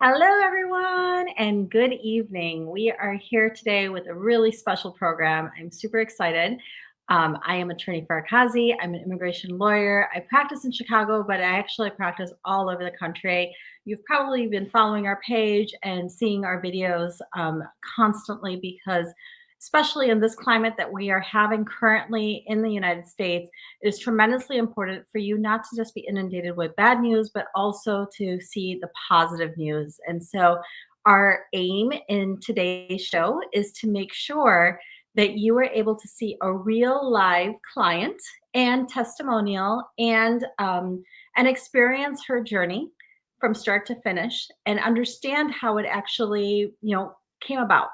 Hello, everyone, and good evening. We are here today with a really special program. I'm super excited. I am attorney Farakazi. I'm an immigration lawyer. I practice in Chicago, but I actually practice all over the country. You've probably been following our page and seeing our videos constantly because, especially in this climate that we are having currently in the United States, it is tremendously important for you not to just be inundated with bad news, but also to see the positive news. And so, our aim in today's show is to make sure that you are able to see a real live client and testimonial and experience her journey from start to finish and understand how it actually came about.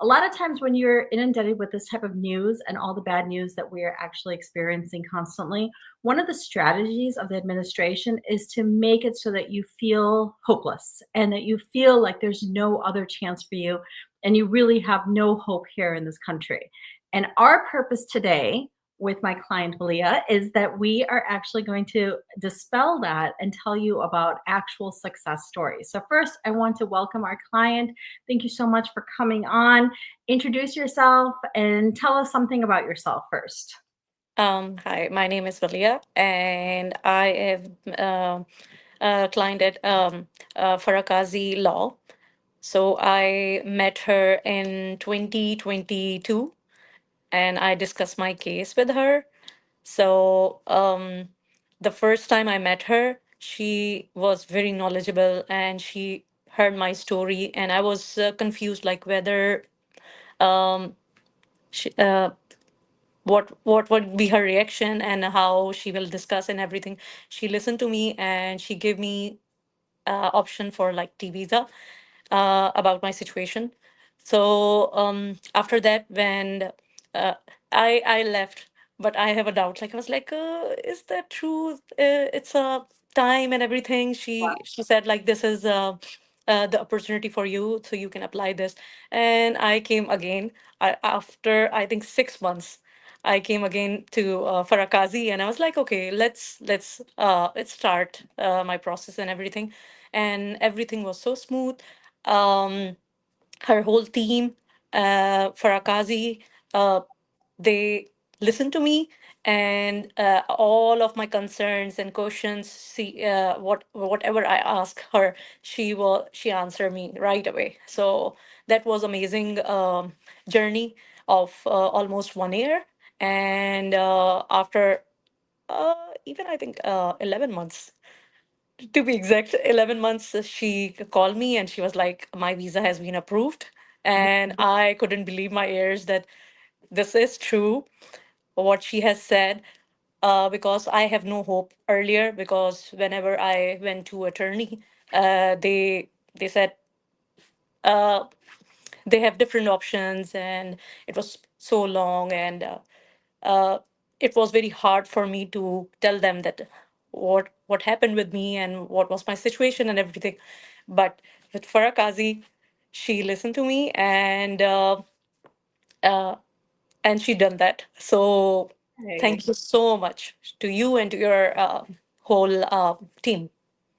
A lot of times when you're inundated with this type of news and all the bad news that we are actually experiencing constantly, one of the strategies of the administration is to make it so that you feel hopeless and that you feel like there's no other chance for you and you really have no hope here in this country. And our purpose today with my client Valia is that we are actually going to dispel that and tell you about actual success stories. So first, I want to welcome our client. Thank you so much for coming on. Introduce yourself and tell us something about yourself first. Hi, my name is Valia, and I have a client at Farakazi Law. So I met her in 2022, and I discussed my case with her. So the first time I met her, she was very knowledgeable, and she heard my story, and I was confused, like whether um, she, what would be her reaction and how she will discuss and everything. She listened to me and she gave me option for like T visa about my situation. So after that, when uh, I left, but I have a doubt. Like I was like, is that true? It's a time and everything. She said like this is the opportunity for you, so you can apply this. And I came again. After I think 6 months. I came again to Farakazi, and I was like, okay, let's start my process and everything, and everything was so smooth. Um, Her whole team, Farakazi, uh, they listened to me, and all of my concerns and questions. See, whatever I asked her, she answered me right away. So that was amazing journey of almost 1 year, and after even I think 11 months to be exact, 11 months, she called me and she was like, my visa has been approved. And I couldn't believe my ears that this is true, what she has said, because I have no hope earlier. Because whenever I went to attorney, they said uh, they have different options, and it was so long, and uh, it was very hard for me to tell them that what happened with me and what was my situation and everything. But with Farakazi, she listened to me, uh, and she done that. So Okay. thank you so much to you and to your whole team.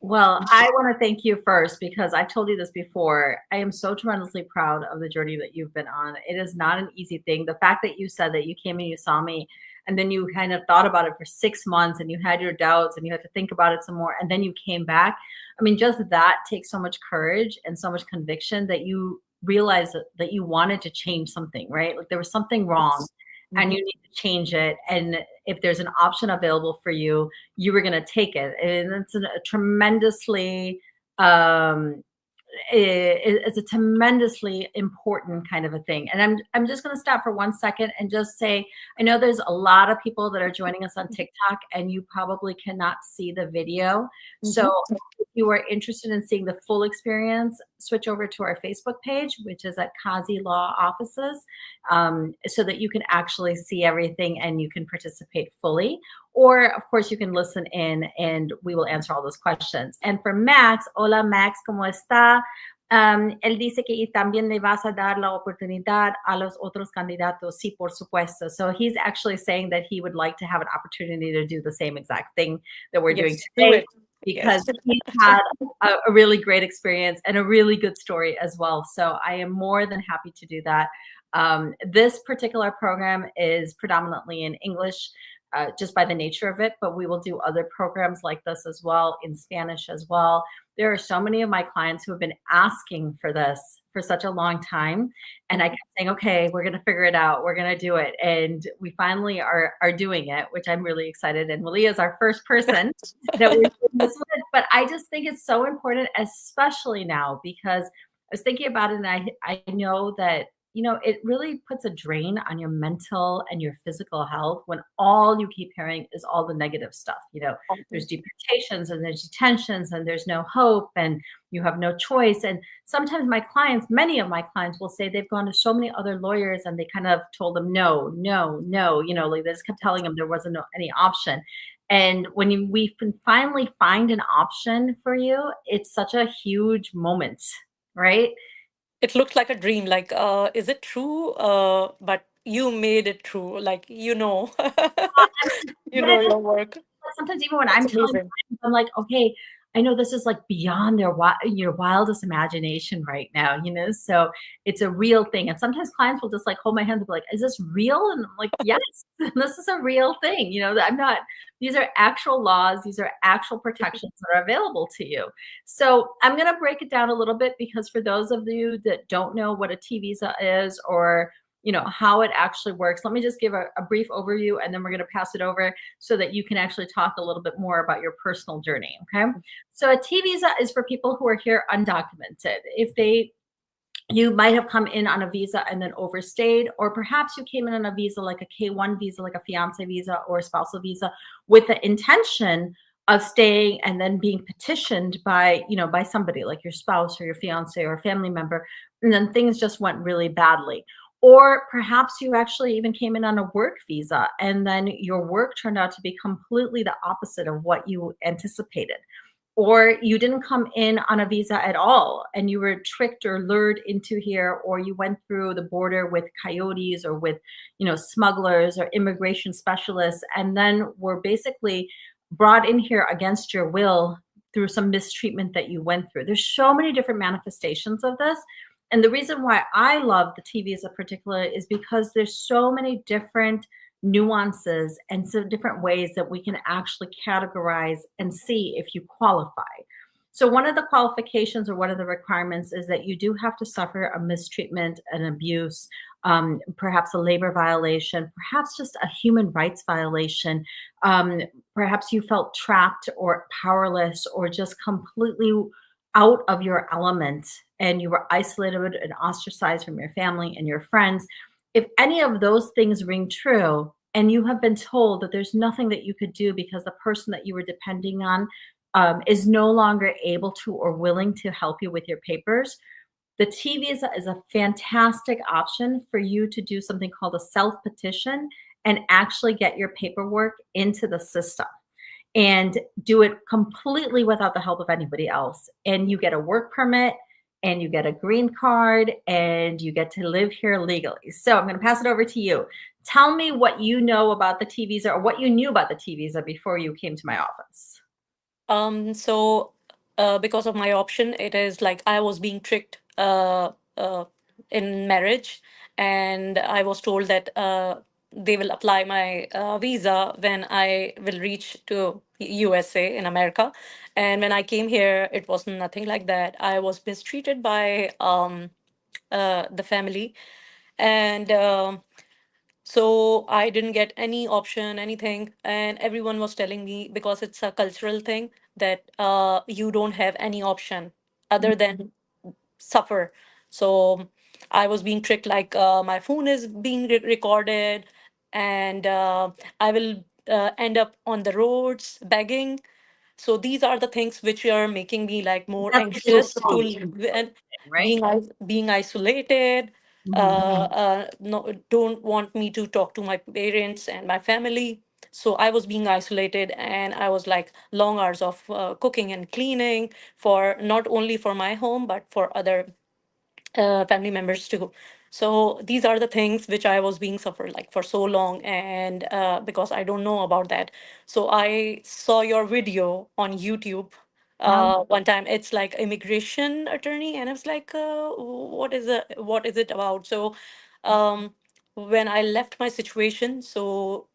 Well, I want to thank you first because I've told you this before. I am so tremendously proud of the journey that you've been on. It is not an easy thing. The fact that you said that you came and you saw me and then you kind of thought about it for 6 months and you had your doubts and you had to think about it some more and then you came back. I mean, just that takes so much courage and so much conviction that you realize that you wanted to change something, right? Like there was something wrong and Mhm. you need to change it. And if there's an option available for you, you were going to take it. And it's a tremendously um, is a tremendously important kind of a thing. And I'm just going to stop for 1 second and just say, I know there's a lot of people that are joining us on TikTok, and you probably cannot see the video. So Mhm. if you are interested in seeing the full experience, switch over to our Facebook page, which is at Kazi Law Offices, so that you can actually see everything and you can participate fully. Or, of course, you can listen in and we will answer all those questions. And for Max, hola Max, ¿cómo está? Él dice que también le vas a dar la oportunidad a los otros candidatos. Sí, por supuesto. So he's actually saying that he would like to have an opportunity to do the same exact thing that we're doing Yes, do today. it. because Yes. he had a really great experience and a really good story as well. So I am more than happy to do that. This particular program is predominantly in English, just by the nature of it, but we will do other programs like this as well in Spanish as well. There are so many of my clients who have been asking for this for such a long time. And I kept saying, okay, we're going to figure it out. We're going to do it. And we finally are doing it, which I'm really excited. And Malia is our first person that we're doing this with. But I just think it's so important, especially now, because I was thinking about it and I know that, it really puts a drain on your mental and your physical health when all you keep hearing is all the negative stuff. There's deportations and there's detentions and there's no hope and you have no choice. And sometimes many of my clients will say they've gone to so many other lawyers and they kind of told them, no, no, no, like they just kept telling them there wasn't any option. And when we can finally find an option for you, it's such a huge moment, right? It looked like a dream. Like, is it true? But you made it true. Like, I mean, you but know it your work. sometimes even when That's I'm telling amazing. clients, I'm like, okay, I know this is like beyond your wildest imagination right now, so it's a real thing. And sometimes clients will just like hold my hand and be like, is this real? And I'm like, yes, this is a real thing. These are actual laws, these are actual protections that are available to you. So I'm going to break it down a little bit because for those of you that don't know what a T visa is or how it actually works, let me just give a brief overview and then we're going to pass it over so that you can actually talk a little bit more about your personal journey. Okay. So a T visa is for people who are here undocumented. You might have come in on a visa and then overstayed, or perhaps you came in on a visa like a K1 visa, like a fiance visa or a spousal visa with the intention of staying and then being petitioned by somebody like your spouse or your fiance or a family member. And then things just went really badly. Or perhaps you actually even came in on a work visa and then your work turned out to be completely the opposite of what you anticipated. Or you didn't come in on a visa at all and you were tricked or lured into here, or you went through the border with coyotes or with smugglers or immigration specialists and then were basically brought in here against your will through some mistreatment that you went through. There's so many different manifestations of this. And the reason why I love the T visa particular is because there's so many different nuances and so different ways that we can actually categorize and see if you qualify. So one of the qualifications or one of the requirements is that you do have to suffer a mistreatment, an abuse, perhaps a labor violation, perhaps just a human rights violation. Um, Perhaps you felt trapped or powerless or just completely out of your element and you were isolated and ostracized from your family and your friends. If any of those things ring true and you have been told that there's nothing that you could do because the person that you were depending on is no longer able to or willing to help you with your papers, the T visa is a fantastic option for you to do something called a self petition and actually get your paperwork into the system and do it completely without the help of anybody else. And you get a work permit and you get a green card and you get to live here legally. So I'm going to pass it over to you. Tell me what you know about the T visa or what you knew about the T visa before you came to my office. So because of my option, it is like I was being tricked in marriage, and I was told that they will apply my visa when I will reach to USA in America. And when I came here, it was nothing like that. I was mistreated by the family, and so I didn't get any option, anything. And everyone was telling me, because it's a cultural thing, that you don't have any option other than suffer. So I was being tricked, like my phone is being recorded, and I will end up on the roads begging. So these are the things which are making me like more That's what they were anxious to telling you, live, and right? being isolated. Mhm. No, don't want me to talk to my parents and my family. So I was being isolated, and I was like long hours of cooking and cleaning, for not only for my home but for other family members too. So these are the things which I was being suffered like for so long, and because I don't know about that, so I saw your video on YouTube Oh, one time. It's like immigration attorney, and I was like, what is it about? So um, when I left my situation, so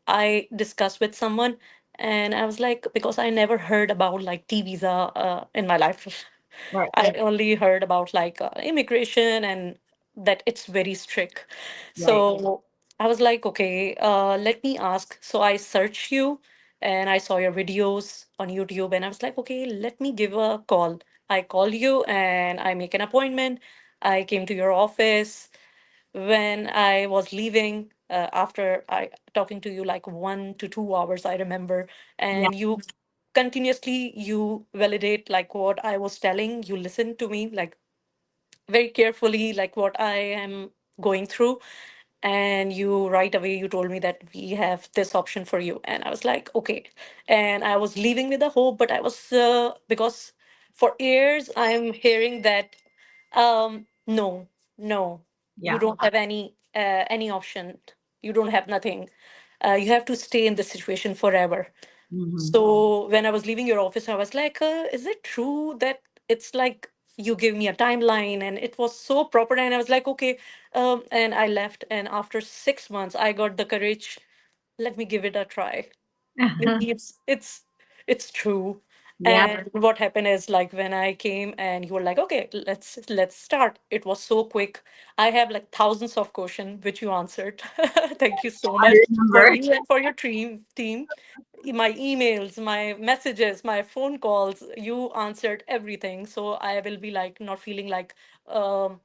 I discussed with someone, and I was like, because I never heard about like T visa in my life. right. I only heard about like immigration and that it's very strict. Right. So I was like, okay, let me ask. So I searched you and I saw your videos on YouTube, and I was like, okay, let me give a call. I call you and I make an appointment. I came to your office when I was leaving after I talking to you like 1 to 2 hours, I remember, Yeah. and you continuously you validate like what I was telling. You listen to me like very carefully, like what I am going through, and you right away you told me that we have this option for you, and I was like, okay, and I was leaving with a hope, but I was because for years I'm hearing that no, no, you Yeah. don't have any option. You don't have nothing. You have to stay in this situation forever. Hmm. So when I was leaving your office, I was like, is it true that it's like you give me a timeline? And it was so proper. And I was like, okay. And I left. And after 6 months, I got the courage. Let me give it a try. Maybe it's true. Yeah. And what happened is like when I came and you were like, okay, let's start. It was so quick. I have like thousands of questions which you answered. Thank you so I much for remember. you and for your team. My emails, my messages, my phone calls, you answered everything. So I will be like not feeling um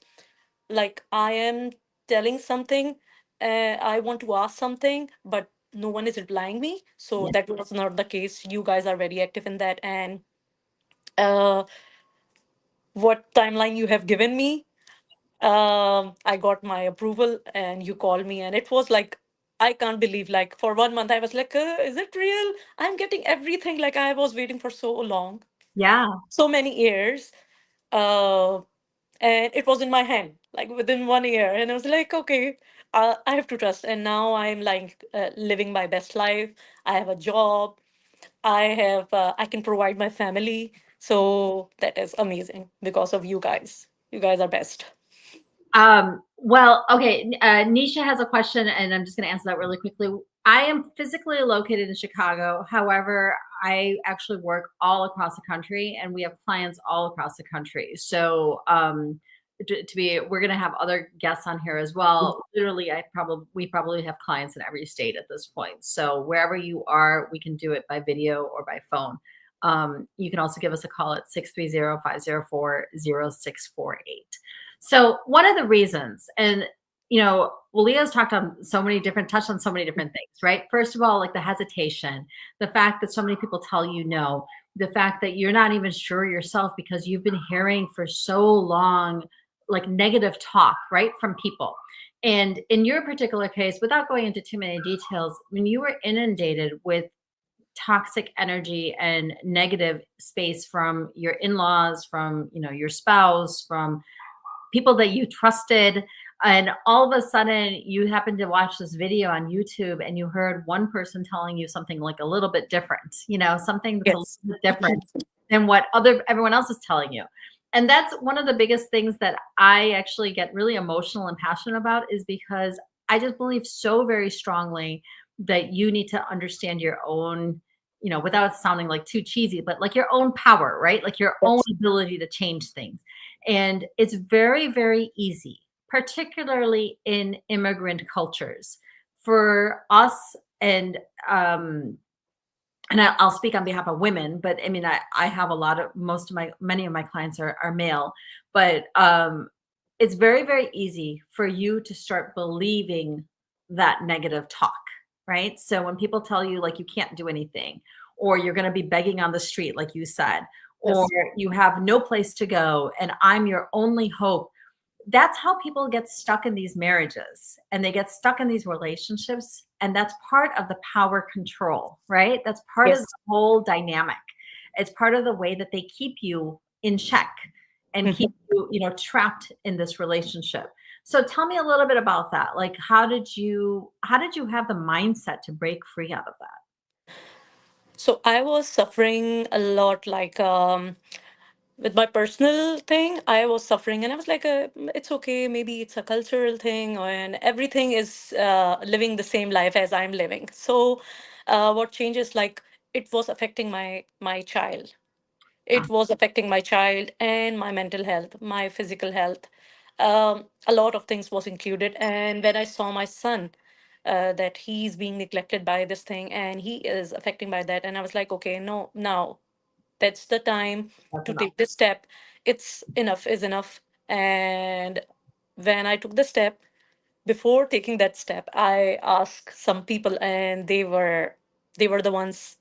like I am telling something, I want to ask something, but no one is replying me. So Yeah. that was not the case. You guys are very active in that. And uh, what timeline you have given me, I got my approval and you called me, and it was like, I can't believe, like, for 1 month, I was like, is it real? I'm getting everything. Like, I was waiting for so long, Yeah. so many years. Uh, and it was in my hand like within 1 year, and I was like, okay, I have to trust. And now I'm like living my best life. I have a job. I can provide my family. So that is amazing because of you guys. You guys are best. Well, okay. Nisha has a question, and I'm just going to answer that really quickly. I am physically located in Chicago. However, I actually work all across the country, and we have clients all across the country. So, we're going to have other guests on here as well. Literally, we probably have clients in every state at this point. So wherever you are, we can do it by video or by phone. You can also give us a call at 630-504-0648. So one of the reasons, and Leah's touched on so many different things, right? First of all, like the hesitation, the fact that so many people tell you no, the fact that you're not even sure yourself because you've been hearing for so long, like negative talk, right, from people. And in your particular case, without going into too many details, when you were inundated with toxic energy and negative space from your in-laws, from your spouse, from people that you trusted, and all of a sudden you happen to watch this video on YouTube and you heard one person telling you something like a little bit different, something that's a little Yes. bit different than what everyone else is telling you. And that's one of the biggest things that I actually get really emotional and passionate about, is because I just believe so very strongly that you need to understand your own, without sounding like too cheesy, but like your own power, right? Like your own Yes. ability to change things. And it's very, very easy, particularly in immigrant cultures, for us. And um, and I'll speak on behalf of women, but I mean, I have many of my clients are male, but it's very, very easy for you to start believing that negative talk, right? So when people tell you like you can't do anything, or you're going to be begging on the street, like you said, or Yes. you have no place to go, and I'm your only hope, that's how people get stuck in these marriages and they get stuck in these relationships. And that's part of the power control, right? That's part of the Yes. whole dynamic. It's part of the way that they keep you in check and keep you, trapped in this relationship. So tell me a little bit about that. Like, how did you have the mindset to break free out of that? So I was suffering a lot, like with my personal thing. I was suffering, and I was like, "It's okay. Maybe it's a cultural thing, and everything is living the same life as I'm living." So, what changes? Like it was affecting my child. Huh. It was affecting my child and my mental health, my physical health. A lot of things was included, and when I saw my son, that he's being neglected by this thing and he is affecting by that, and I was like, okay, no, now that's the time That's to enough. take this step. It's enough is enough. And when I took the step, before taking that step, I asked some people, and they were the ones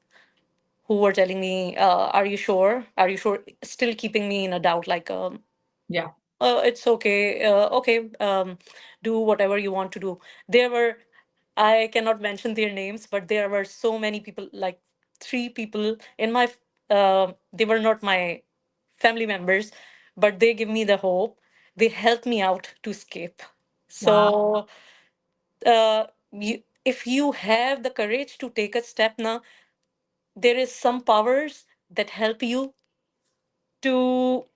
who were telling me, "Are you sure? Are you sure?" Still keeping me in a doubt, like, Yeah. It's okay. Okay, do whatever you want to do." There were, I cannot mention their names, but there were so many people, like three people in my, they were not my family members, but they give me the hope. They helped me out to escape. Wow. So, if you have the courage to take a step now, there is some powers that help you to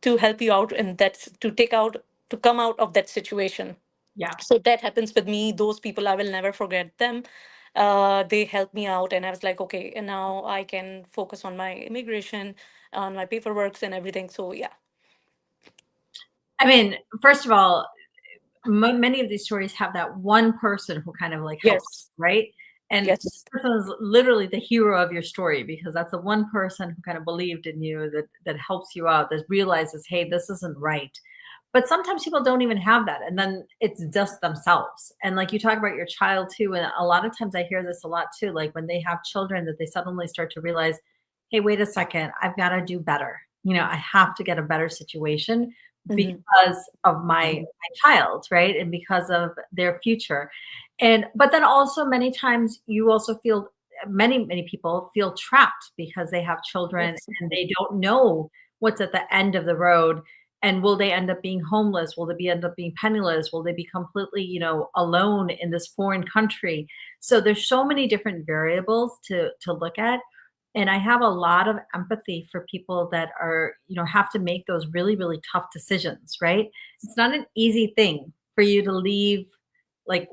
help you out, and that's to take out, to come out of that situation. Yeah. So that happens with me. Those people, I will never forget them. They helped me out, and I was like, okay, and now I can focus on my immigration, on my paperwork and everything. So yeah. I mean, first of all, many of these stories have that one person who kind of like helps, Yes. right? And that Yes. person is literally the hero of your story because that's the one person who kind of believed in you, that helps you out, that realizes, hey, this isn't right. But sometimes people don't even have that, and then it's just themselves. And like you talk about your child too, and a lot of times I hear this a lot too, like when they have children that they suddenly start to realize, hey, wait a second, I've got to do better. I have to get a better situation Hmm. because of my child, right? And because of their future. And but then also many times you also feel, many people feel trapped because they have children Yes. and they don't know what's at the end of the road. And will they end up being homeless? Will they end up being penniless? Will they be completely, alone in this foreign country? So there's so many different variables to look at. And I have a lot of empathy for people that are, have to make those really, really tough decisions, right? It's not an easy thing for you to leave, like,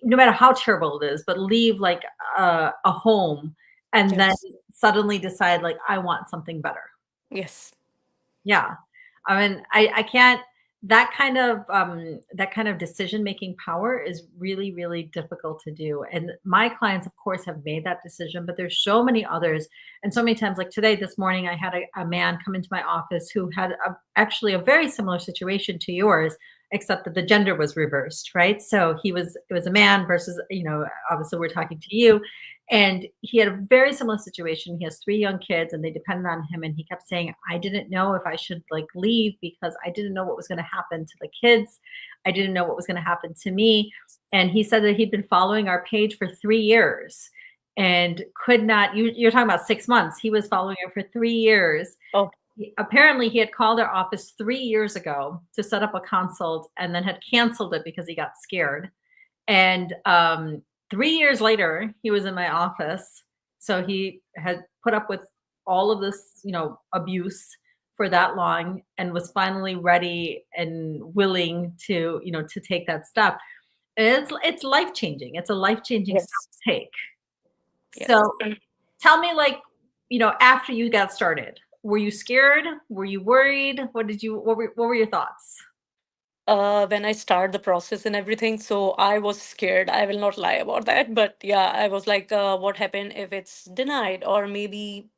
no matter how terrible it is, but leave like a home and then Yes. suddenly decide, like, I want something better. Yes. Yeah. I mean, I can't, that kind of decision making power is really, really difficult to do. And my clients, of course, have made that decision, but there's so many others. And so many times, like today, this morning, I had a man come into my office who had actually a very similar situation to yours, except that the gender was reversed, right? So it was a man versus, obviously we're talking to you. And he had a very similar situation. He has three young kids and they depended on him. And he kept saying, I didn't know if I should like leave because I didn't know what was going to happen to the kids. I didn't know what was going to happen to me. And he said that he'd been following our page for 3 years and could not, you're talking about 6 months. He was following it for 3 years. Oh. Apparently, he had called our office 3 years ago to set up a consult and then had canceled it because he got scared. And 3 years later, he was in my office. So he had put up with all of this, abuse for that long and was finally ready and willing to take that step. And it's life changing. It's a life changing step Yes. to take. Yes. So tell me, like, after you got started, were you scared? Were you worried? What were your thoughts? When I start the process and everything, so I was scared. I will not lie about that. But yeah, I was like, what happened if it's denied? Or maybe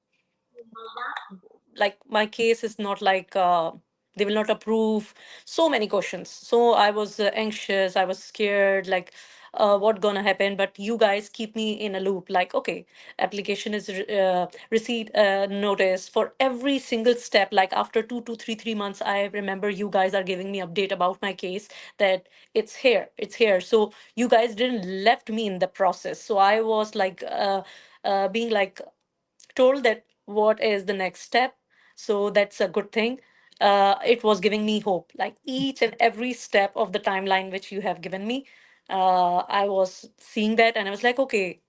like my case is not like, they will not approve. So many questions. So I was anxious, I was scared, like, what gonna happen? But you guys keep me in a loop, like, okay, application is receipt notice for every single step. Like after 2 to 3 months, I remember you guys are giving me update about my case, that it's here. So you guys didn't left me in the process. So I was like, being like told that what is the next step. So that's a good thing. it was giving me hope. Like each and every step of the timeline which you have given me, I was seeing that and I was like, okay,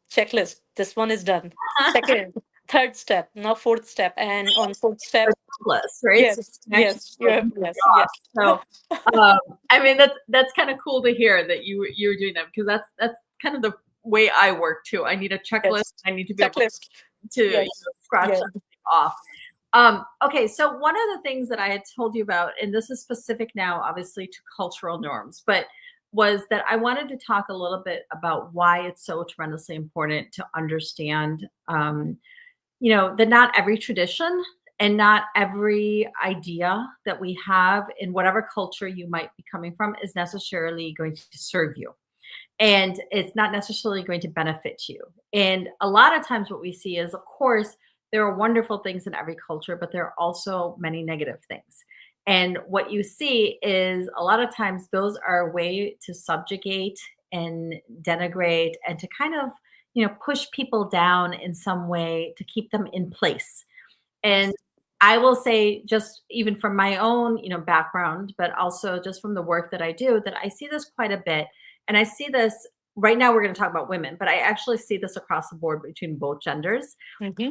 checklist. This one is done. Second, third step, now fourth step, and on fourth Or step, checklist, right? So yes, you can actually yes, go yeah, and check yes, it yes. off. So, I mean, that's kind of cool to hear that you were doing that, because that's kind of the way I work too. I need a checklist. Yes. I need to be able Checklist. to Yes. scratch Yes. something off. Okay, so one of the things that I had told you about, and this is specific now, obviously, to cultural norms, but was that I wanted to talk a little bit about why it's so tremendously important to understand, that not every tradition and not every idea that we have in whatever culture you might be coming from is necessarily going to serve you, and it's not necessarily going to benefit you. And a lot of times, what we see is, of course, there are wonderful things in every culture, but there are also many negative things. And what you see is a lot of times those are a way to subjugate and denigrate and to kind of, push people down in some way to keep them in place. And Yes. I will say, just even from my own, background, but also just from the work that I do, that I see this quite a bit. And I see this right now, we're going to talk about women, but I actually see this across the board between both genders. Mm-hmm.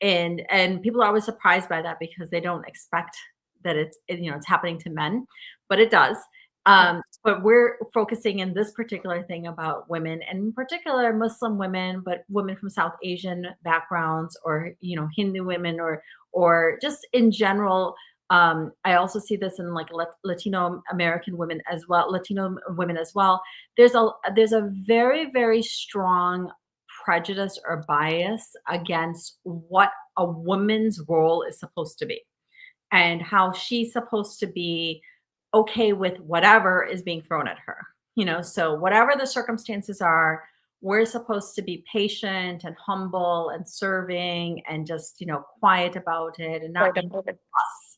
And people are always surprised by that because they don't expect that it's happening to men, but it does. But we're focusing in this particular thing about women, and in particular Muslim women, but women from South Asian backgrounds, or Hindu women, or just in general. I also see this in like Latino American women as well, Latino women as well. There's a very, very strong prejudice or bias against what a woman's role is supposed to be, and how she's supposed to be okay with whatever is being thrown at her. So whatever the circumstances are, we're supposed to be patient and humble and serving and just, quiet about it and not Right being about it. us.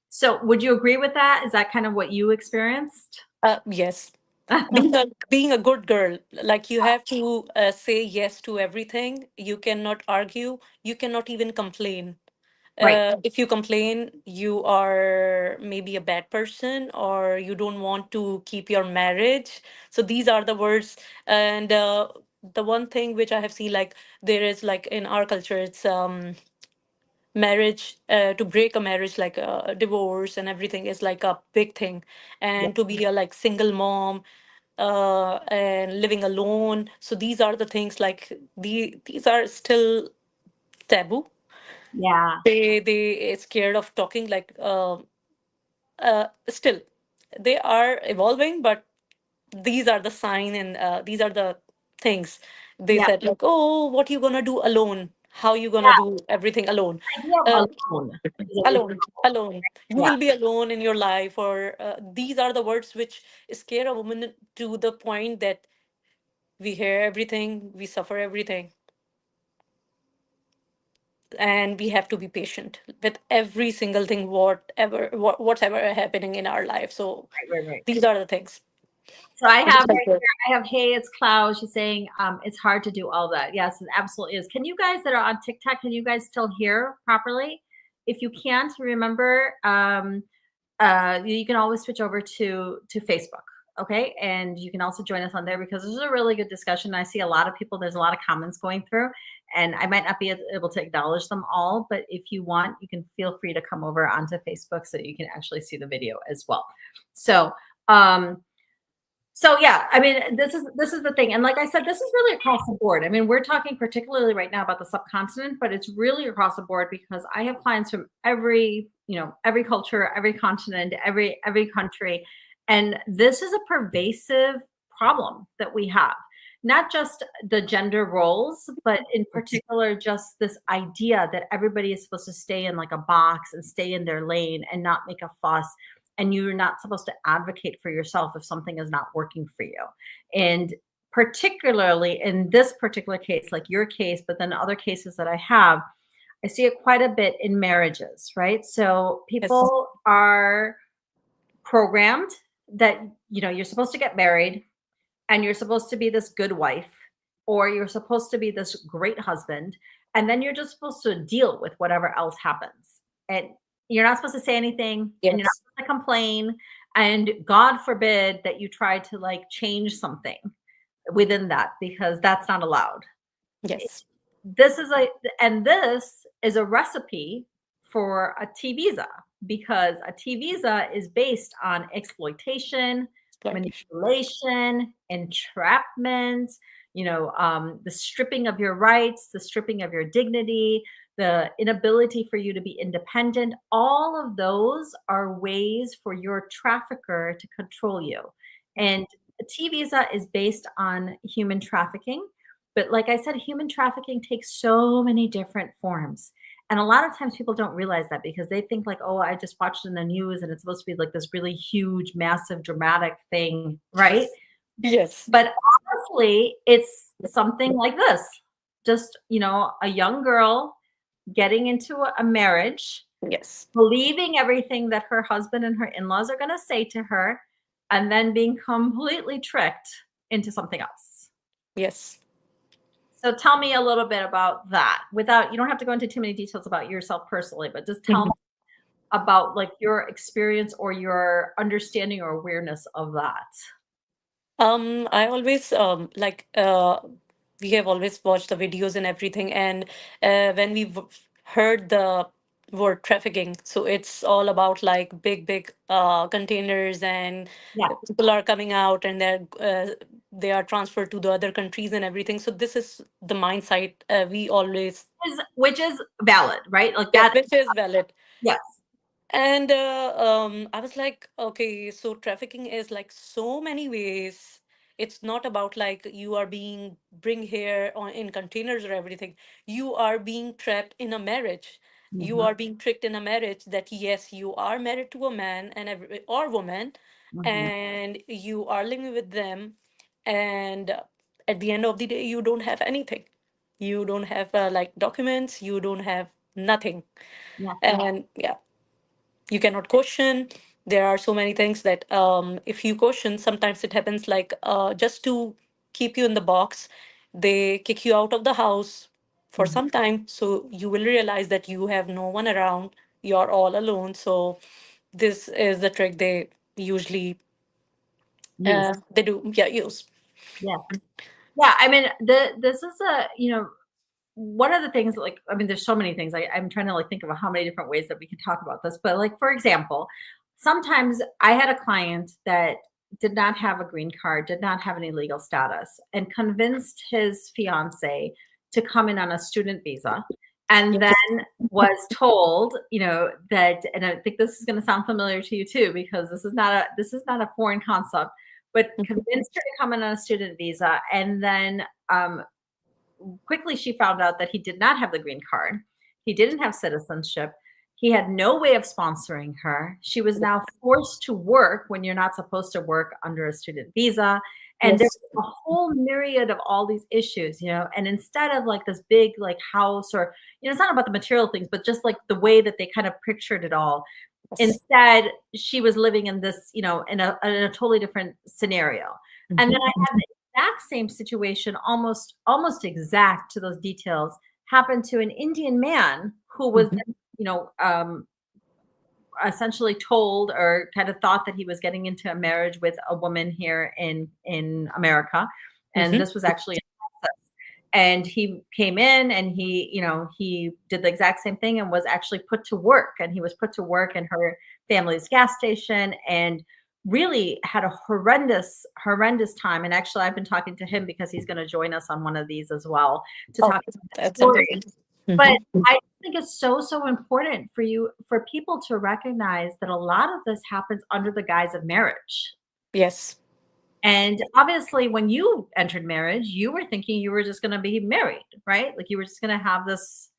So would you agree with that? Is that kind of what you experienced? Yes. Being a good girl, like you have to say yes to everything. You cannot argue. You cannot even complain. Right. If you complain, you are maybe a bad person, or you don't want to keep your marriage. So these are the words. And the one thing which I have seen, like there is like in our culture, it's marriage, to break a marriage, like a divorce and everything is like a big thing. Yeah. And to be a like single mom, and living alone, so these are the things, like these are still taboo. Yeah. They scared of talking, like still they are evolving, but these are the sign, and these are the things. They Yeah. said like, oh, what you gonna do alone, how you gonna do everything alone. Idea of uh, alone is always Alone, alone, you yeah. will be alone in your life, or these are the words which scare a woman to the point that we hear everything, we suffer everything, and we have to be patient with every single thing, whatever happening in our life. So Right, right, right. these are the things. So I Just have like right that. here, I have, hey, it's Cloud. She's saying it's hard to do all that. Yes, it absolutely is. Can you guys that are on TikTok, can you guys still hear properly? If you can't, remember, you can always switch over to Facebook. Okay. And you can also join us on there, because this is a really good discussion. I see a lot of people, there's a lot of comments going through, and I might not be able to acknowledge them all, but if you want, you can feel free to come over onto Facebook so that you can actually see the video as well. So, um, so yeah, I mean, this is the thing. And like I said, this is really across the board. I mean, we're talking particularly right now about the subcontinent, but it's really across the board, because I have clients from every culture, every continent, every country. And this is a pervasive problem that we have. Not just the gender roles, but in particular just this idea that everybody is supposed to stay in like a box and stay in their lane and not make a fuss, and you're not supposed to advocate for yourself if something is not working for you. And particularly in this particular case, like your case, but then other cases that I have, I see it quite a bit in marriages, right? So Yes. people are programmed that you're supposed to get married, and you're supposed to be this good wife, or you're supposed to be this great husband, and then you're just supposed to deal with whatever else happens. And You're not supposed to say anything, and you're not Yes. supposed to complain, and God forbid that you try to, like, change something within that because that's not allowed. Yes. This is a and this is a recipe for a T visa because a T visa is based on exploitation, Exploitation. manipulation, entrapment, the stripping of your rights, the stripping of your dignity, the inability for you to be independent. All of those are ways for your trafficker to control you. And a T visa is based on human trafficking, but like I said, human trafficking takes so many different forms. And a lot of times people don't realize that because they think like, oh, I just watched in the news and it's supposed to be like this really huge, massive, dramatic thing, right? Yes. But honestly, it's something like this. Just, a young girl getting into a marriage, Yes. believing everything that her husband and her in-laws are going to say to her, and then being completely tricked into something else. Yes. So tell me a little bit about that without you don't have to go into too many details about yourself personally, but just tell me about like your experience or your understanding or awareness of that. I always we have always watched the videos and everything, and when we heard the word trafficking, so it's all about like big containers, and Yeah. people are coming out and they are transferred to the other countries and everything. So this is the mindset we always, Which is valid, right? Like yes, that. which is valid. Yes. And I was like, okay, so trafficking is like so many ways. It's not about like you are being bring here on in containers or everything. You are being trapped in a marriage. You Hmm. are being tricked in a marriage that yes, you are married to a man and or woman, Hmm. and you are living with them, and at the end of the day, you don't have anything. You don't have like documents. You don't have nothing. Yeah. And yeah, you cannot question. There are so many things that if you question, sometimes it happens like just to keep you in the box, they kick you out of the house for Hmm. some time, so you will realize that you have no one around, you're all alone. So this is the trick they usually Use. they do, yeah, use. Yeah. Yeah. I mean, this is one of the things like I mean, there's so many things. I'm trying to like think of how many different ways that we can talk about this. But like for example, sometimes I had a client that did not have a green card, did not have any legal status, and convinced his fiance to come in on a student visa. And then Yes. was told, that, and I think this is going to sound familiar to you too, because this is not a foreign concept, but Mhm. convinced her to come in on a student visa, and then quickly she found out that he did not have the green card. He didn't have citizenship. He had no way of sponsoring her. She was now forced to work when you're not supposed to work under a student visa. And there Yes. was a whole myriad of all these issues, and instead of like this big like house or, it's not about the material things, but just like the way that they kind of pictured it all. Yes. Instead, she was living in this, in a totally different scenario. And then Mhm. I had the exact same situation, almost exact to those details, happened to an Indian man who was, Mhm. you know, um, essentially told or kind of thought that he was getting into a marriage with a woman here in America, and Mhm. this was actually and he came in and he did the exact same thing and was actually put to work, and he was put to work in her family's gas station and really had a horrendous time. And actually I've been talking to him because he's going to join us on one of these as well to Oh, talk about his that's story. amazing. But Mhm. I think it's so important for people to recognize that a lot of this happens under the guise of marriage. Yes. And obviously, when you entered marriage, you were thinking you were just going to be married, right? Like you were just going to have this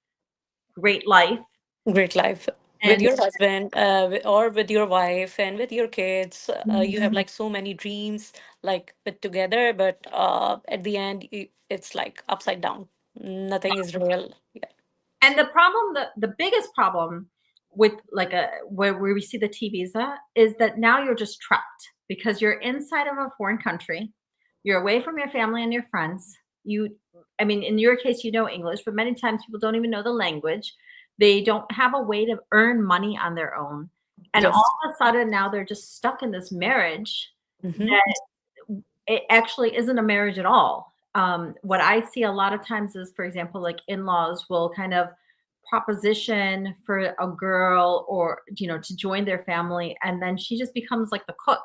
great life. Great life with And your husband, or with your wife and with your kids. You have Mhm. like so many dreams like put together, but at the end, it's like upside down. Nothing is real. Yeah. the problem, the biggest problem with like a where we see the T visa is that now you're just trapped because you're inside of a foreign country. You're away from your family and your friends. I mean, in your case, you know English, but many times people don't even know the language. They don't have a way to earn money on their own. And Yes. all of a sudden now they're just stuck in this marriage Mm-hmm. that it actually isn't a marriage at all. What I see a lot of times is, for example, like in-laws will kind of proposition for a girl or to join their family, and then she just becomes like the cook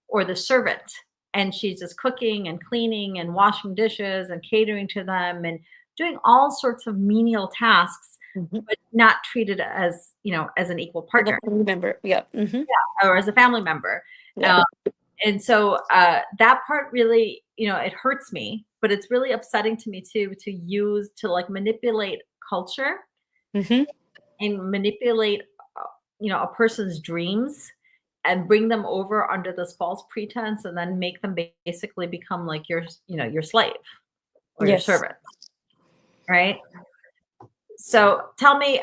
or the servant, and she's just cooking and cleaning and washing dishes and catering to them and doing all sorts of menial tasks, Mm-hmm. but not treated as as an equal As a partner family member. Yeah. Mm-hmm. or as a family member. Yeah. Um, and so that part really, it hurts me, but it's really upsetting to me too, to use to like manipulate culture Mm-hmm. and manipulate, a person's dreams and bring them over under this false pretense and then make them basically become like your slave or your Yes. servant, right? So tell me,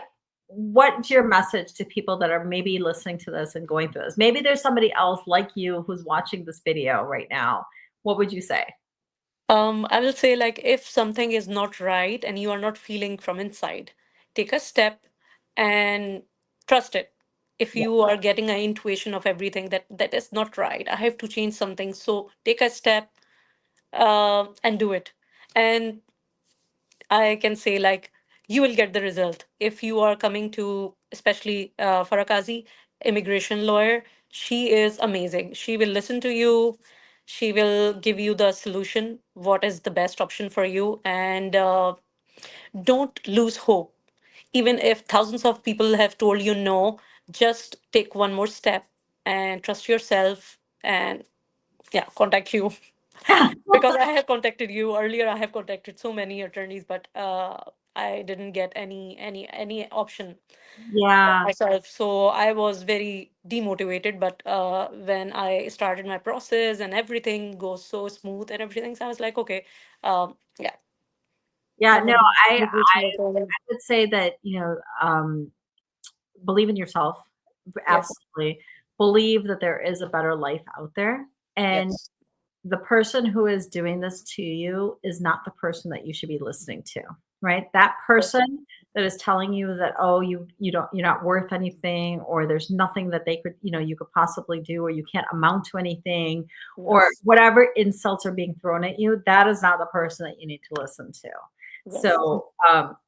what's your message to people that are maybe listening to this and going through this? Maybe there's somebody else like you who's watching this video right now. What would you say? I will say, like, if something is not right and you are not feeling from inside, take a step and trust it. If Yeah. you are getting an intuition of everything that is not right, I have to change something. So take a step and do it. And I can say, like, you will get the result. If you are coming to, especially Farakazi, immigration lawyer, she is amazing. She will listen to you. She will give you the solution, what is the best option for you. And don't lose hope. Even if thousands of people have told you no, just take one more step and trust yourself and, yeah, contact you. Because I have contacted you earlier. I have contacted so many attorneys, but I didn't get any option for Yeah. myself. So I was very demotivated. But when I started my process and everything goes so smooth and everything, so I was like, okay, yeah, Yeah, now no, I immigration attorney. would say that, believe in yourself. Yes, Absolutely. Believe that there is a better life out there. And yes, the person who is doing this to you is not the person that you should be listening to, right? That yes, person that is telling you that, oh, you're not worth anything, or there's nothing that they could, you could possibly do, or you can't amount to anything, or yes, whatever insults are being thrown at you, that is not the person that you need to listen to. yes, So,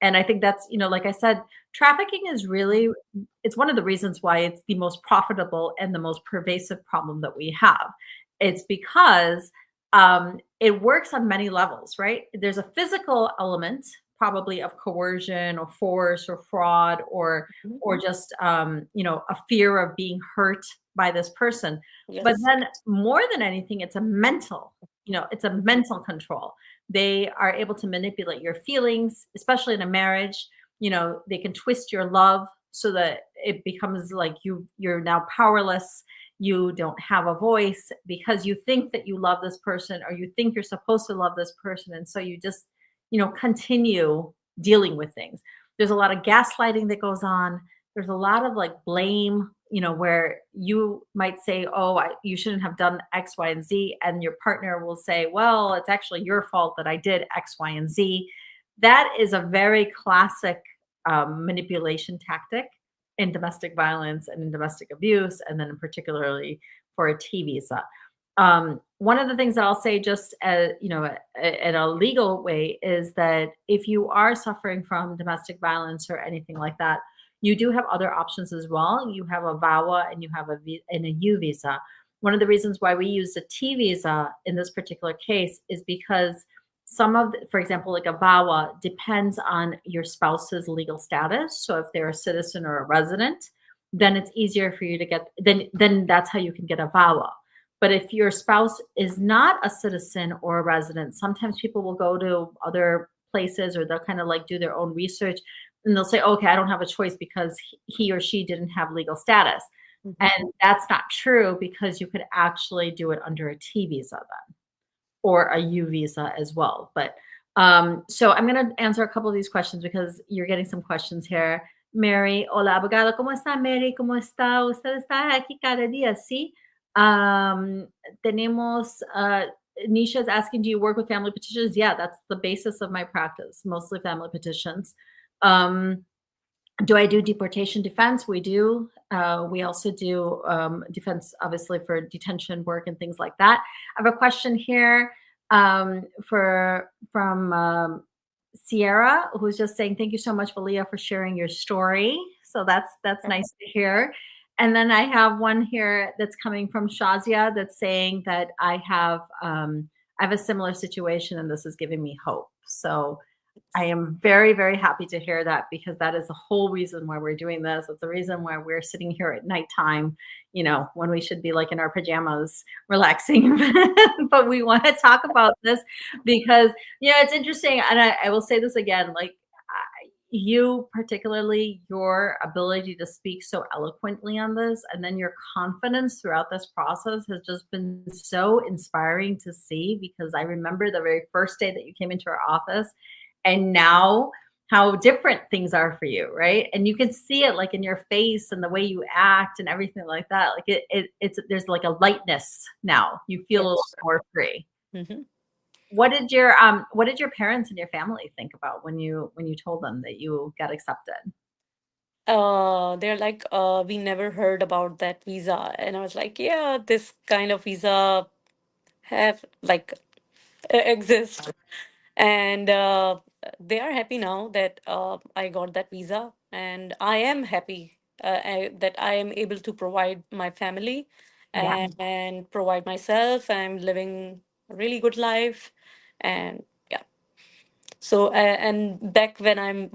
and I think that's, like I said, trafficking is really, it's one of the reasons why it's the most profitable and the most pervasive problem that we have. It's because it works on many levels, right? There's a physical element, probably of coercion or force or fraud mhm, or just a fear of being hurt by this person. But yes, then more than anything, it's a mental control. They are able to manipulate your feelings, especially in a marriage. They can twist your love so that it becomes like you're now powerless. You don't have a voice because you think that you love this person or you think you're supposed to love this person, and so you just continue dealing with things. There's a lot of gaslighting that goes on. There's a lot of like blame, where you might say, oh, you shouldn't have done X, Y, and Z, and your partner will say, well, it's actually your fault that I did X, Y, and Z. That is a very classic manipulation tactic in domestic violence and in domestic abuse, and then particularly for a T visa. One of the things that I'll say, just as in a legal way, is that if you are suffering from domestic violence or anything like that, you do have other options as well. You have a VAWA and you have and a U visa. One of the reasons why we use a T visa in this particular case is because for example, like a VAWA depends on your spouse's legal status. So if they're a citizen or a resident, then it's easier for you to get, then that's how you can get a VAWA. But if your spouse is not a citizen or a resident, sometimes people will go to other places or they'll kind of like do their own research and they'll say, okay, I don't have a choice because he or she didn't have legal status. mhm. And that's not true, because you could actually do it under a T visa then, or a U visa as well. But so I'm going to answer a couple of these questions because you're getting some questions here. Mary, hola, abogado, ¿cómo está, Mary? ¿Cómo está? Usted está aquí cada día, ¿sí? Tenemos, Nisha's asking, do you work with family petitions? Yeah, that's the basis of my practice, mostly family petitions. Um, Do I do deportation defense? We do. We also do defense, obviously, for detention work and things like that. I have a question here from Sierra, who's just saying, "Thank you so much, Valia, for sharing your story." So that's Mhm. nice to hear. And then I have one here that's coming from Shazia that's saying that I have a similar situation, and this is giving me hope. So I am very, very happy to hear that because that is the whole reason why we're doing this. It's the reason why we're sitting here at nighttime, when we should be like in our pajamas relaxing. But we want to talk about this because, it's interesting. And I will say this again, like you particularly, your ability to speak so eloquently on this, and then your confidence throughout this process has just been so inspiring to see because I remember the very first day that you came into our office and now how different things are for you, right? And you can see it like in your face and the way you act and everything like that. Like it's there's like a lightness now. You feel a little Yes. more free. Hmm. What did your parents and your family think about when you told them that you got accepted? They're like, we never heard about that visa. And I was like, yeah, this kind of visa have like exist. And they are happy now that I got that visa. And I am happy that I am able to provide my family Yeah. and provide myself. I'm living a really good life. And yeah. So and back when I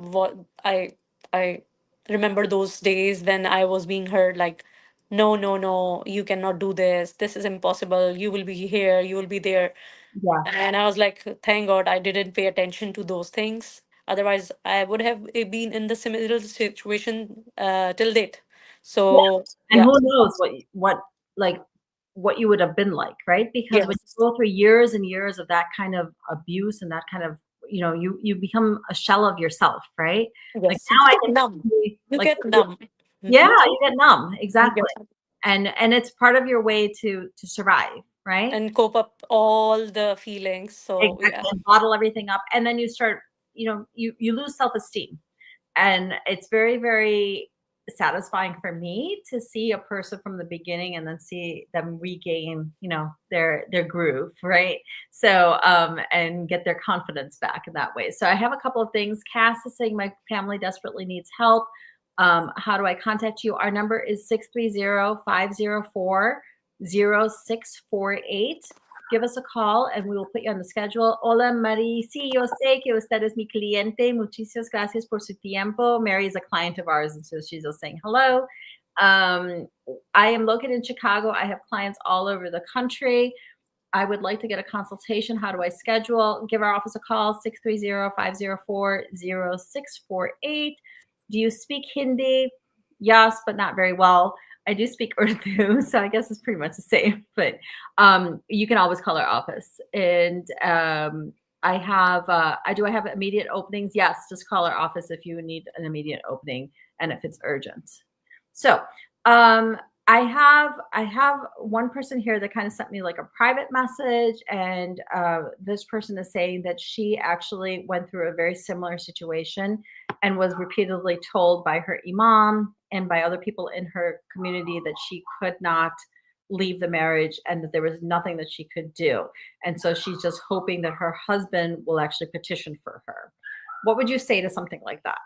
remember those days when I was being heard like, no, no, no, you cannot do this. This is impossible. You will be here. You will be there. Yeah. And I was like, thank God I didn't pay attention to those things. Otherwise, I would have been in the similar situation till date. Yeah, So and yeah, who knows like, what you would have been like, right? Because when yes, you go through years and years of that kind of abuse and that kind of you become a shell of yourself, right? Like, yes, you now I get can numb. see, You like get numb. yeah, Hmm. you get numb, You exactly. get And it's part of your way to survive, right? and cope up all the feelings. So yeah, Exactly, and bottle everything up, and then you start, you lose self-esteem. And it's very, very satisfying for me to see a person from the beginning and then see them regain, their groove, right? So, and get their confidence back in that way. So I have a couple of things. Cass is saying my family desperately needs help. How do I contact you? Our number is 630-504-0648. Give us a call and we will put you on the schedule. Hola, Mary. Sí, yo sé que usted es mi cliente. Muchísimas gracias por su tiempo. Mary is a client of ours, and so she's just saying hello. Um, I am located in Chicago. I have clients all over the country. I would like to get a consultation. How do I schedule? Give our office a call, 630-504-0648. Do you speak Hindi? Yes, but not very well. I do speak Urdu, so I guess it's pretty much the same. But you can always call our office. And I have immediate openings? Yes, just call our office if you need an immediate opening and if it's urgent. So um, I have one person here that kind of sent me like a private message, and this person is saying that she actually went through a very similar situation and was repeatedly told by her imam and by other people in her community that she could not leave the marriage and that there was nothing that she could do. And so she's just hoping that her husband will actually petition for her. What would you say to something like that?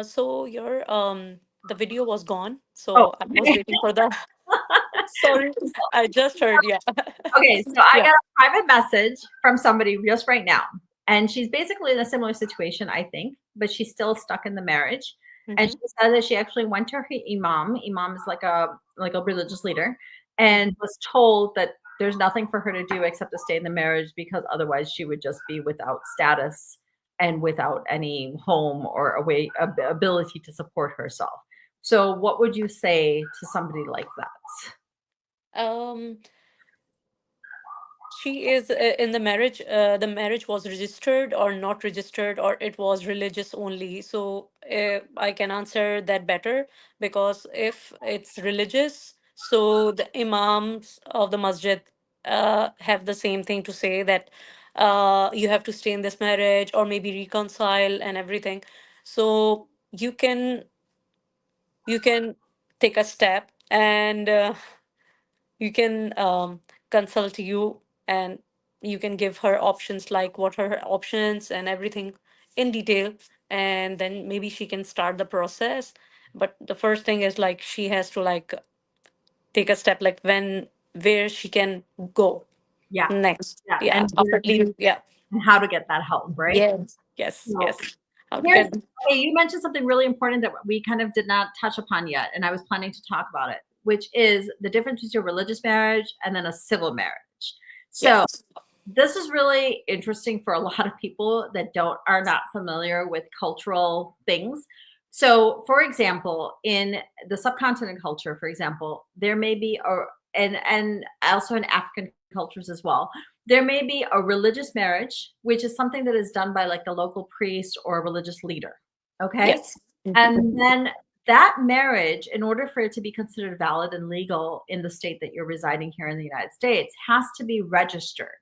so your the video was gone. Oh, So I was waiting for the. Sorry, I just heard. Yeah, okay, so I yeah. got a private message from somebody just right now, and she's basically in a similar situation, I think, but she's still stuck in the marriage. And she Hmm. said that she actually went to her imam. Imam is like a religious leader, and was told that there's nothing for her to do except to stay in the marriage because otherwise she would just be without status and without any home or ability to support herself. So, what would you say to somebody like that? Um, she is in the marriage. The marriage was registered or not registered, or it was religious only. So I can answer that better because if it's religious, so the imams of the masjid have the same thing to say that you have to stay in this marriage or maybe reconcile and everything. So you can you can take a step, and you can consult you, and you can give her options, like what are her options and everything in detail, and then maybe she can start the process. But the first thing is like she has to like take a step, like when where she can go Yeah. next. Yeah. Yeah, And after leaving. Yeah. how to get that help, right? Yes, yes, So yes. How to here's get. okay, you mentioned something really important that we kind of did not touch upon yet, and I was planning to talk about it, which is the difference between a religious marriage and then a civil marriage. So Yes, this is really interesting for a lot of people that don't are not familiar with cultural things. So, for example, in the subcontinent culture, for example, there may be and also in African cultures as well, there may be a religious marriage, which is something that is done by like the local priest or a religious leader. Okay. yes. Mhm. And then that marriage, in order for it to be considered valid and legal in the state that you're residing here in the United States, has to be registered.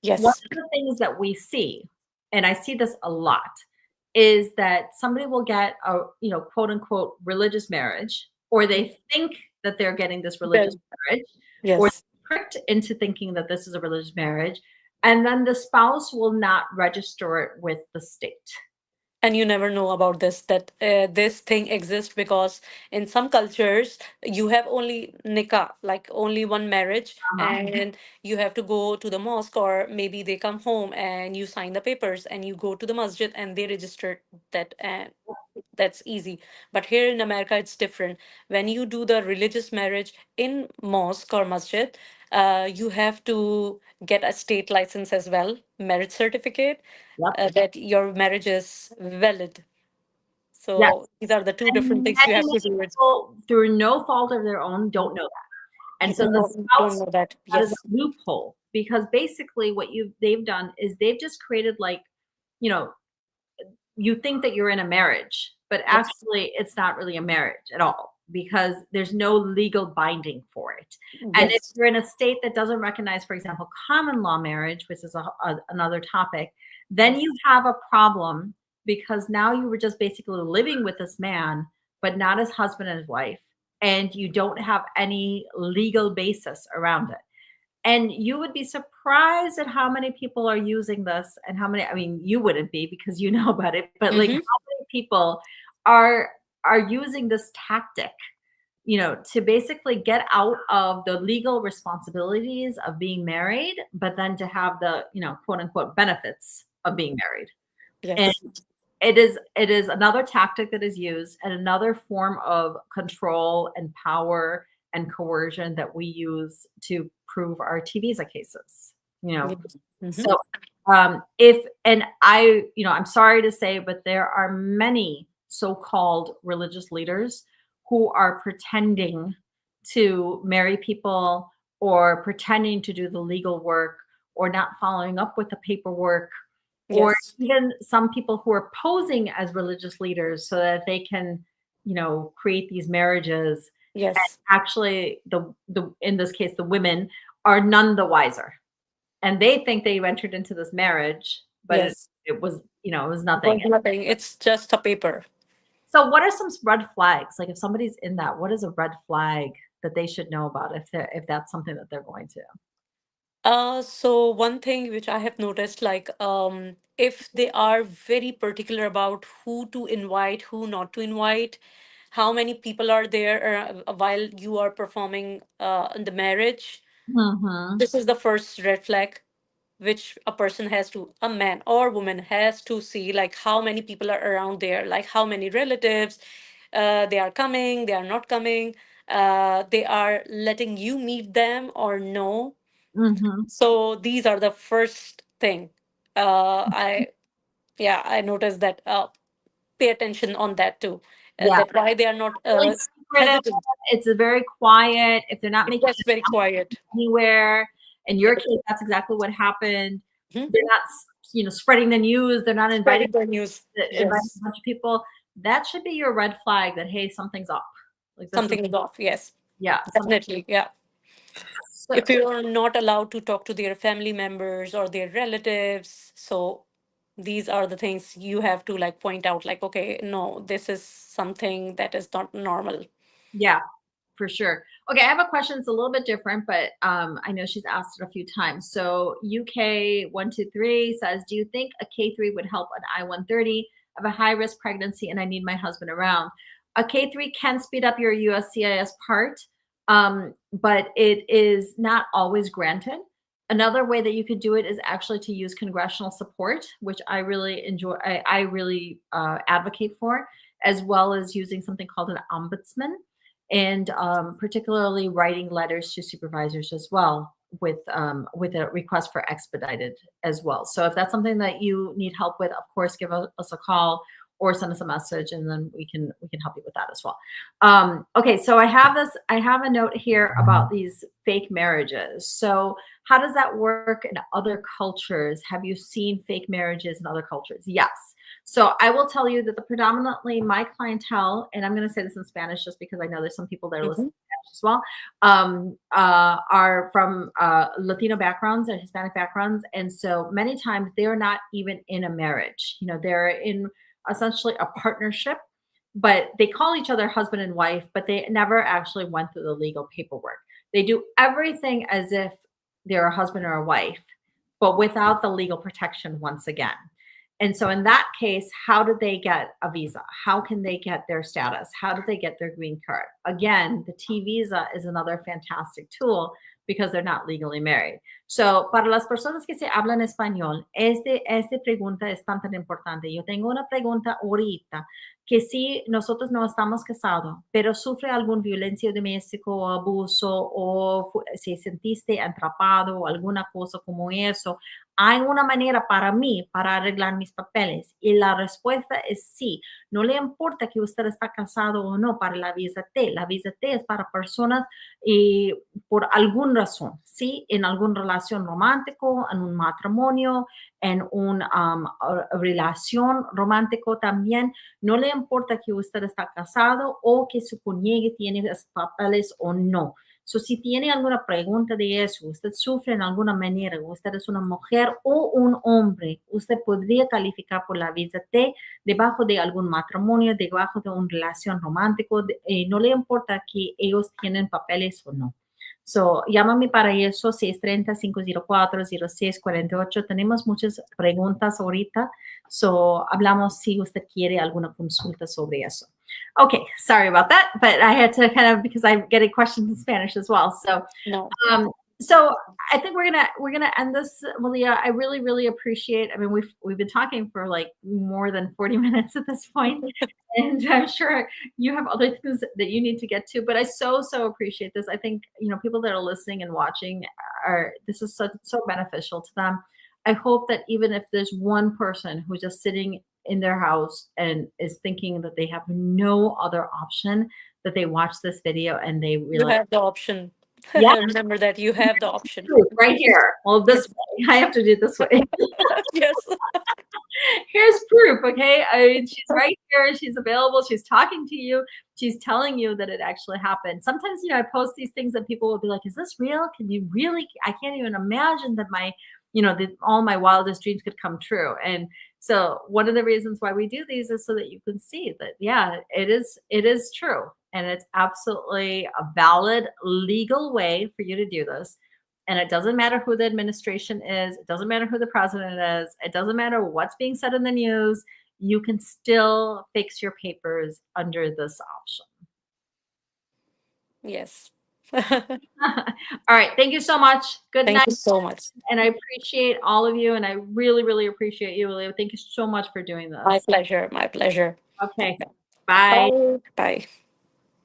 One Yes, of the things that we see, and I see this a lot, is that somebody will get a, quote unquote religious marriage, or they think that they're getting this religious well, marriage, or yes. tricked into thinking that this is a religious marriage, and then the spouse will not register it with the state. And you never know about this, that this thing exists, because in some cultures you have only nikah, like only one marriage, Uh-huh. and you have to go to the mosque, or maybe they come home and you sign the papers and you go to the masjid and they register that, and that's easy. But here in America it's different. When you do the religious marriage in mosque or masjid, you have to get a state license as well, marriage certificate, Yep. that your marriage is valid. Yes. So these are the two different And things you many, have to many do it. people, through no fault of their own, don't know that. And so the Don't spouse, know that. that is a Yes. loophole, because basically what they've done is they've just created like, you know, you think that you're in a marriage, but Yes. actually it's not really a marriage at all because there's no legal binding for it. And if Yes. you're in a state that doesn't recognize, for example, common law marriage, which is another topic, then Yes. you have a problem because now you were just basically living with this man, but not as husband and wife, and you don't have any legal basis around it. And you would be surprised at how many people are using this and how many, I mean, you wouldn't be because you know about it, but like Mm-hmm. how many people are using this tactic, to basically get out of the legal responsibilities of being married, but then to have the, quote unquote benefits of being married. And Yes. it is another tactic that is used and another form of control and power and coercion that we use to prove our T visa cases. You know, Yes. Mm-hmm. so if and I, I'm sorry to say, but there are many so-called religious leaders who are pretending to marry people or pretending to do the legal work or not following up with the paperwork, or Yes. even some people who are posing as religious leaders so that they can, create these marriages. And Yes. actually, the in this case, the women are none the wiser, and they think they entered into this marriage, but it, Yes. it was, it was It was nothing. nothing. It's just a paper. So, what are some red flags? Like, if somebody's in that, what is a red flag that they should know about if that's something that they're going to? So one thing which I have noticed, like, if they are very particular about who to invite, who not to invite, how many people are there while you are performing the marriage, Hmm. this is the first red flag which a person has to, a man or woman has to see, like how many people are around there, like how many relatives they are coming, they are not coming, they are letting you meet them or no. Hmm. So these are the first thing. I Yeah, I noticed that. Pay attention on that too. Yeah, That why they are not really secretive. hesitant. It's a very quiet. If they're not It's making just very quiet. anywhere. In your Yes. case, that's exactly what happened. Mhm. They're not, spreading the news. They're not inviting Spreading the news. inviting Yes, a bunch of people. That should be your red flag that hey, something's up. Like this is something is off. Yes, yeah, some definitely. Yeah. so If you're not allowed to talk to their family members or their relatives, so these are the things you have to like point out, like, okay, no, this is something that is not normal. Yeah, for sure. Okay, I have a question that's a little bit different, but I know she's asked it a few times. So UK123 says, do you think a K3 would help an I-130? I have a high risk pregnancy and I need my husband around. A K3 can speed up your USCIS part, but it is not always granted. Another way that you could do it is actually to use congressional support, which I really enjoy. I really advocate for, as well as using something called an ombudsman, and particularly writing letters to supervisors as well with a request for expedited as well. So if that's something that you need help with, of course, give us a call or send us a message, and then we can help you with that as well. Okay, so I have a note here about these fake marriages. So how does that work in other cultures? Have you seen fake marriages in other cultures? Yes. So I will tell you that the predominantly my clientele, and I'm going to say this in Spanish just because I know there's some people that are listening Hmm. to Spanish as well, are from Latino backgrounds and Hispanic backgrounds, and so many times they are not even in a marriage. You know, they're in essentially a partnership, but they call each other husband and wife, but they never actually went through the legal paperwork. They do everything as if they're a husband or a wife, but without the legal protection once again. And so in that case, how do they get a visa? How can they get their status? How do they get their green card? Again, the T visa is another fantastic tool because they're not legally married. So, para las personas que se hablan español, esta pregunta es tan importante. Yo tengo una pregunta ahorita, que si nosotros no estamos casados, pero sufre algún violencia doméstica o abuso o si sentiste atrapado o alguna cosa como eso, ¿hay una manera para mí para arreglar mis papeles? Y la respuesta es sí. No le importa que usted está casado o no para la visa T. La visa T es para personas y por alguna razón, ¿sí? En alguna relación romántico, en un matrimonio, en una relación romántico también. No le importa que usted está casado o que su cónyuge tiene los papeles o no. So, si tiene alguna pregunta de eso, usted sufre en alguna manera, usted es una mujer o un hombre, usted podría calificar por la visa T debajo de algún matrimonio, debajo de una relación romántico, no le importa que ellos tienen papeles o no. So, llámame para eso, 630-504-0648. Tenemos muchas preguntas ahorita. So, hablamos si usted quiere alguna consulta sobre eso. Okay, sorry about that, but I had to kind of, because I'm getting questions in Spanish as well. So, No. um, so I think we're gonna end this, Malia. I really appreciate. I mean, we've been talking for like more than 40 minutes at this point, and I'm sure you have other things that you need to get to. But I so appreciate this. I think people that are listening and watching are this is so beneficial to them. I hope that even if there's one person who's just sitting in their house and is thinking that they have no other option, that they watch this video and they You realize, have the option. yeah, Remember that you have the option. right here. Well, this way. I have to do it this way. Yes. Here's proof, okay? I mean, she's right here. She's available. She's talking to you. She's telling you that it actually happened. Sometimes, I post these things and people will be like, is this real? Can you really? I can't even imagine that that all my wildest dreams could come true. And so one of the reasons why we do these is so that you can see that, yeah, it is true. And it's absolutely a valid legal way for you to do this. And it doesn't matter who the administration is, it doesn't matter who the president is, it doesn't matter what's being said in the news. You can still fix your papers under this option. Yes. All right. Thank you so much. Good Thank night. you so much. And I appreciate all of you. And I really appreciate you, Leo. Thank you so much for doing My this. pleasure. My pleasure. Okay. Bye. Bye. Bye.